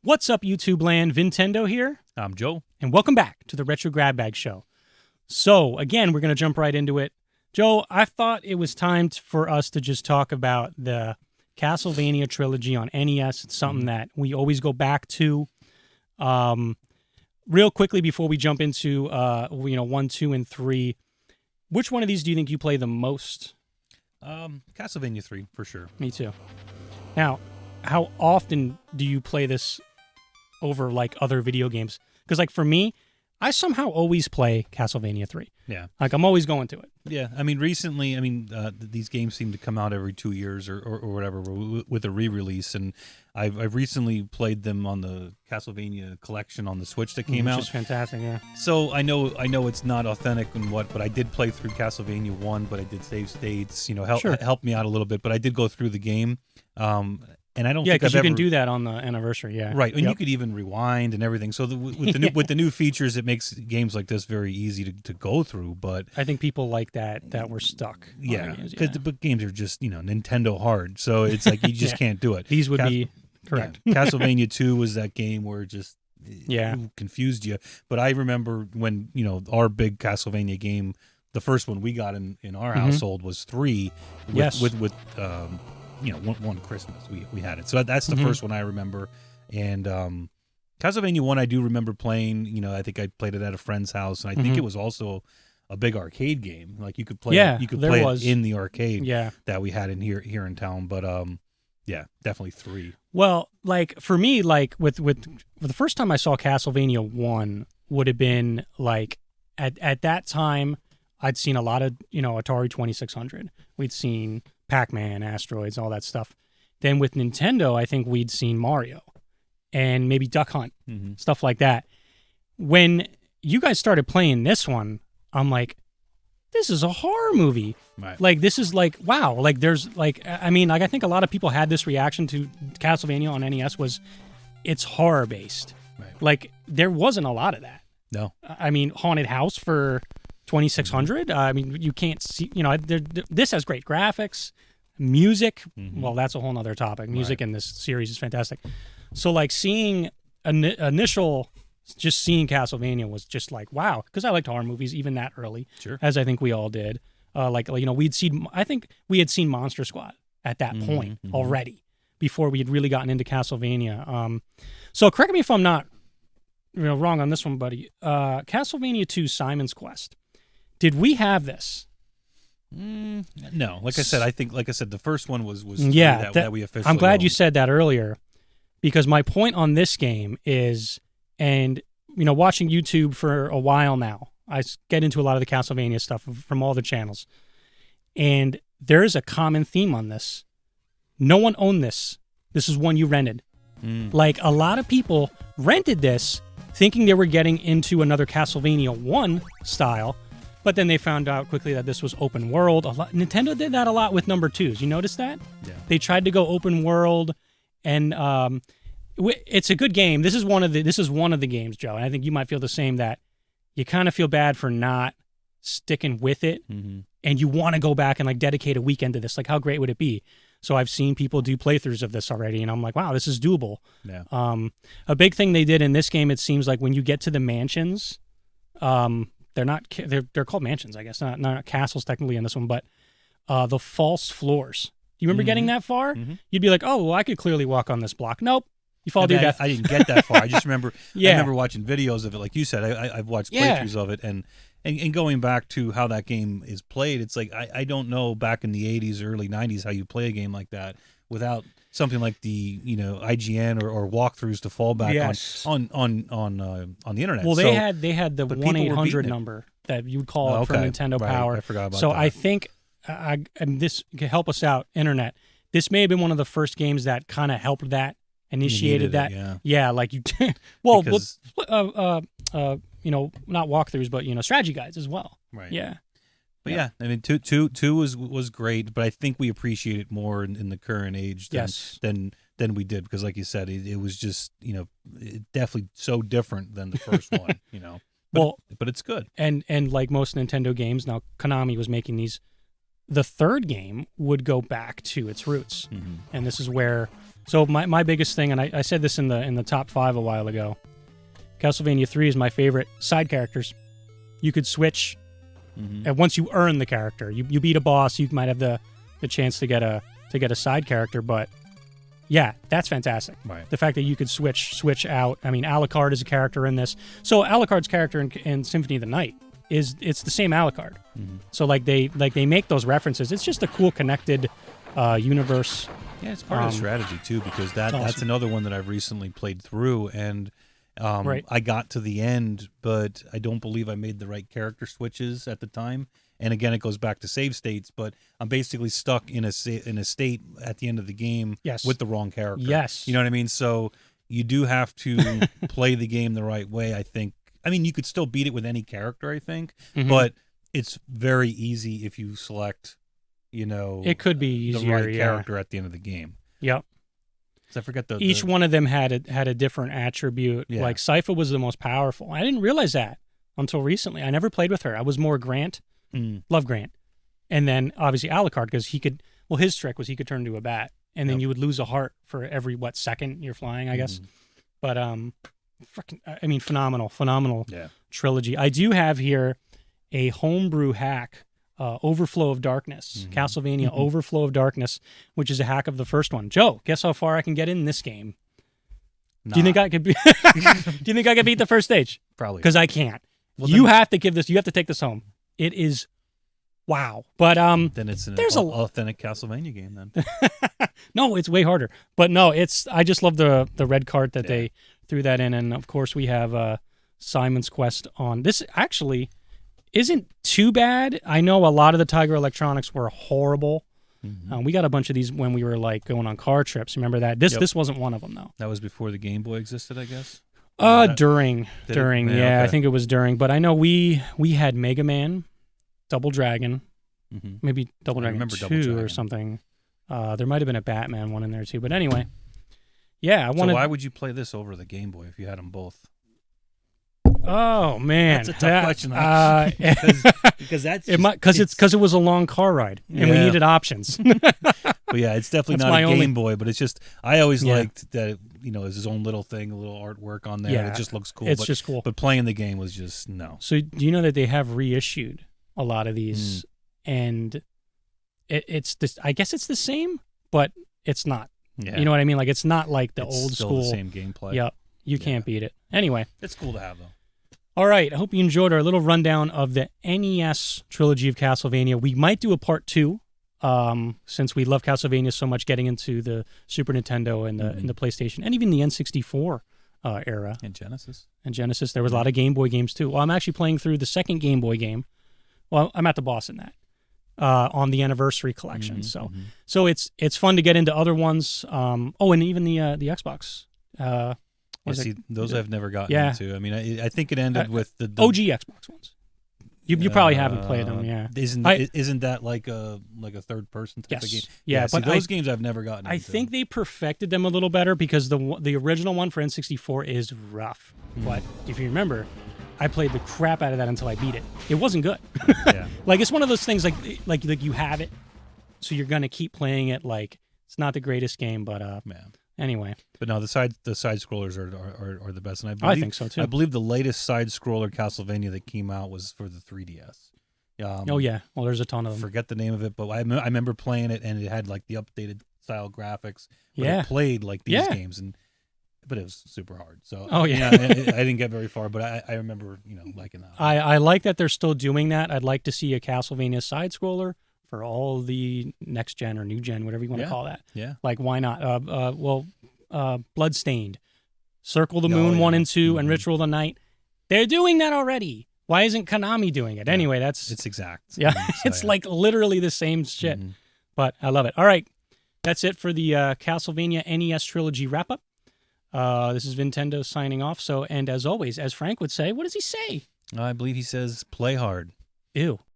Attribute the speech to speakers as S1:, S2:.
S1: What's up, YouTube land? VinTendo here,
S2: I'm Joe.
S1: and welcome back to the Retro Grab Bag Show. So, again, we're going to jump right into it. Joe, I thought it was time for us to just talk about the Castlevania Trilogy on NES. It's something that we always go back to. Real quickly, before we jump into 1, 2, and 3, which one of these do you think you play the most?
S2: Castlevania 3, for sure.
S1: Me too. Now, how often do you play this over, like, other video games? Because, like, for me, I somehow always play Castlevania 3.
S2: Yeah.
S1: Like, I'm always going to it.
S2: Yeah, I mean, recently, these games seem to come out every 2 years or whatever with a re-release, and I've recently played them on the Castlevania collection on the Switch that came out.
S1: Which is fantastic, yeah.
S2: So I know it's not authentic and but I did play through Castlevania 1, but I did save states, help me out a little bit, but I did go through the game. And I don't think
S1: because you can do that on the anniversary, yeah.
S2: Right, and you could even rewind and everything. So with the new features, it makes games like this very easy to go through. But
S1: I think people like that were stuck.
S2: Yeah, because the games are just Nintendo hard, so it's like you just can't do it.
S1: These would be correct.
S2: Yeah. Castlevania 2 was that game where it just confused you. But I remember when our big Castlevania game, the first one we got in our household was 3. With one Christmas we had it. So that's the first one I remember. And Castlevania 1 I do remember playing. I think I played it at a friend's house, and I think it was also a big arcade game. Like you could play it in the arcade that we had here in town. But definitely 3.
S1: Well, like for me, like with the first time I saw Castlevania 1 would have been like at that time I'd seen a lot of Atari 2600. We'd seen Pac-Man, Asteroids, all that stuff. Then with Nintendo, I think we'd seen Mario and maybe Duck Hunt, stuff like that. When you guys started playing this one, I'm like, this is a horror movie.
S2: Right.
S1: Like, this is like, wow. Like, there's like, I mean, like, I think a lot of people had this reaction to Castlevania on NES was it's horror based.
S2: Right.
S1: Like, there wasn't a lot of that.
S2: No.
S1: I mean, Haunted House for 2600. I mean, you can't see, this has great graphics, music. Well, that's a whole nother topic. Music in this series is fantastic. So like seeing just seeing Castlevania was just like, wow. Cause I liked horror movies even that early, as I think we all did. I think we had seen Monster Squad at that point already before we had really gotten into Castlevania. So correct me if I'm not wrong on this one, buddy. Castlevania 2 Simon's Quest. Did we have this?
S2: No. Like I said, the first one was that we officially
S1: I'm glad
S2: owned.
S1: you said that earlier, because my point on this game is, and watching YouTube for a while now, I get into a lot of the Castlevania stuff from all the channels, and there is a common theme on this. No one owned this. This is one you rented. Like a lot of people rented this thinking they were getting into another Castlevania 1 style. But then they found out quickly that this was open world. Nintendo did that a lot with number 2s. You notice that?
S2: Yeah.
S1: They tried to go open world, and it's a good game. This is one of the games, Joe, and I think you might feel the same, that you kind of feel bad for not sticking with it, and you want to go back and like dedicate a weekend to this. Like, how great would it be? So I've seen people do playthroughs of this already, and I'm like, wow, this is doable.
S2: Yeah.
S1: A big thing they did in this game, it seems like when you get to the mansions, they're called mansions, I guess, not castles technically in this one, but the false floors. Do you remember getting that far? You'd be like, oh, well, I could clearly walk on this block. Nope. You fall to your death.
S2: I didn't get that far. I just remember I remember watching videos of it. Like you said, I've watched playthroughs of it, and going back to how that game is played, it's like I don't know back in the 80s, early 90s how you play a game like that without something like the IGN or walkthroughs to fall back on the internet.
S1: Well, they had the 1-800 number that you would call for Nintendo Power.
S2: I forgot about
S1: that. So
S2: I
S1: think and this can help us out, internet. This may have been one of the first games that kind of helped that, initiated that. Like you. Well, not walkthroughs, but strategy guides as well.
S2: Right.
S1: Yeah.
S2: But I mean, two was great, but I think we appreciate it more in the current age than we did, because, like you said, it was just definitely so different than the first one. But it's good. And
S1: like most Nintendo games, now Konami was making these. The third game would go back to its roots, and this is where So my biggest thing, and I said this in the top 5 a while ago, Castlevania 3 is my favorite. Side characters. You could switch, and once you earn the character, you beat a boss, you might have the chance to get a side character, but yeah, that's fantastic.
S2: Right.
S1: The fact that you could switch out. I mean, Alucard is a character in this. So Alucard's character in Symphony of the Night it's the same Alucard. So like they make those references. It's just a cool connected universe.
S2: Yeah, it's part of the strategy too, because that's another one that I've recently played through, and I got to the end, but I don't believe I made the right character switches at the time. And again, it goes back to save states, but I'm basically stuck in a state at the end of the game with the wrong character.
S1: Yes.
S2: You know what I mean? So you do have to play the game the right way, I think. I mean, you could still beat it with any character, I think, but it's very easy if you select,
S1: it could be easier,
S2: the right character at the end of the game.
S1: Yep.
S2: I forget
S1: each one of them had a different attribute. Yeah. Like Sypha was the most powerful. I didn't realize that until recently. I never played with her. I was more Grant. Love Grant. And then obviously Alucard, because his trick was he could turn into a bat, and then you would lose a heart for every second you're flying, I guess. But phenomenal trilogy. I do have here a homebrew hack, Overflow of Darkness, Castlevania Overflow of Darkness, which is a hack of the first one. Joe, guess how far I can get in this game? Nah. Do you think I could? Do you think I could beat the first stage?
S2: Probably,
S1: because I can't. Well, you have to take this home. It is, wow. But
S2: then it's an authentic Castlevania game. Then
S1: no, it's way harder. But no, I just love the red card that they threw that in, and of course we have Simon's Quest on. This actually isn't too bad. I know a lot of the Tiger Electronics were horrible. We got a bunch of these when we were like going on car trips. Remember that? This wasn't one of them though.
S2: That was before the Game Boy existed, I guess.
S1: During, okay. I think it was during. But I know we had Mega Man, Double Dragon, maybe Double Dragon 2 or something. There might have been a Batman one in there too. But anyway, yeah.
S2: So why would you play this over the Game Boy if you had them both?
S1: Oh man,
S2: that's a tough question.
S1: Because it was a long car ride and we needed options.
S2: But yeah, it's definitely not a Game Boy. But it's just I always liked that it's his own little thing, a little artwork on there. Yeah, it just looks cool.
S1: It's just cool.
S2: But playing the game was just no.
S1: So do you know that they have reissued a lot of these, and it's this? I guess it's the same, but it's not. Yeah. You know what I mean? Like it's not like the old
S2: still
S1: school.
S2: The same gameplay.
S1: Yep. You can't beat it. Anyway,
S2: it's cool to have though.
S1: All right, I hope you enjoyed our little rundown of the NES Trilogy of Castlevania. We might do a part 2, since we love Castlevania so much, getting into the Super Nintendo and the PlayStation, and even the N64 era.
S2: And Genesis.
S1: There was a lot of Game Boy games, too. Well, I'm actually playing through the second Game Boy game. Well, I'm at the boss in that, on the Anniversary Collection. So it's fun to get into other ones. And even the Xbox.
S2: Those I've never gotten into. I mean, I think it ended with the
S1: OG Xbox ones. You probably haven't played them,
S2: Isn't that like a third person type of game?
S1: Yeah,
S2: but those games I've never gotten into.
S1: I think they perfected them a little better because the original one for N64 is rough. But if you remember, I played the crap out of that until I beat it. It wasn't good. Like it's one of those things like you have it, so you're gonna keep playing it. Like it's not the greatest game, but anyway.
S2: But no, the side scrollers are the best, and
S1: I think so too.
S2: I believe the latest side scroller Castlevania that came out was for the 3DS.
S1: Well, there's a ton of them.
S2: Forget the name of it, but I remember playing it, and it had like the updated style graphics. But it played like these games, but it was super hard. So I didn't get very far, but I remember liking that.
S1: I like that they're still doing that. I'd like to see a Castlevania side scroller for all the next gen or new gen, whatever you want to call that.
S2: Yeah.
S1: Like, why not? Bloodstained, Circle the Moon 1 and 2, and Ritual of the Night. They're doing that already. Why isn't Konami doing it? Anyway, it's
S2: exact.
S1: Yeah, it's like literally the same shit. But I love it. All right, that's it for the Castlevania NES Trilogy wrap-up. This is VinTendo signing off. And as always, as Frank would say, what does he say?
S2: I believe he says, play hard.
S1: Ew.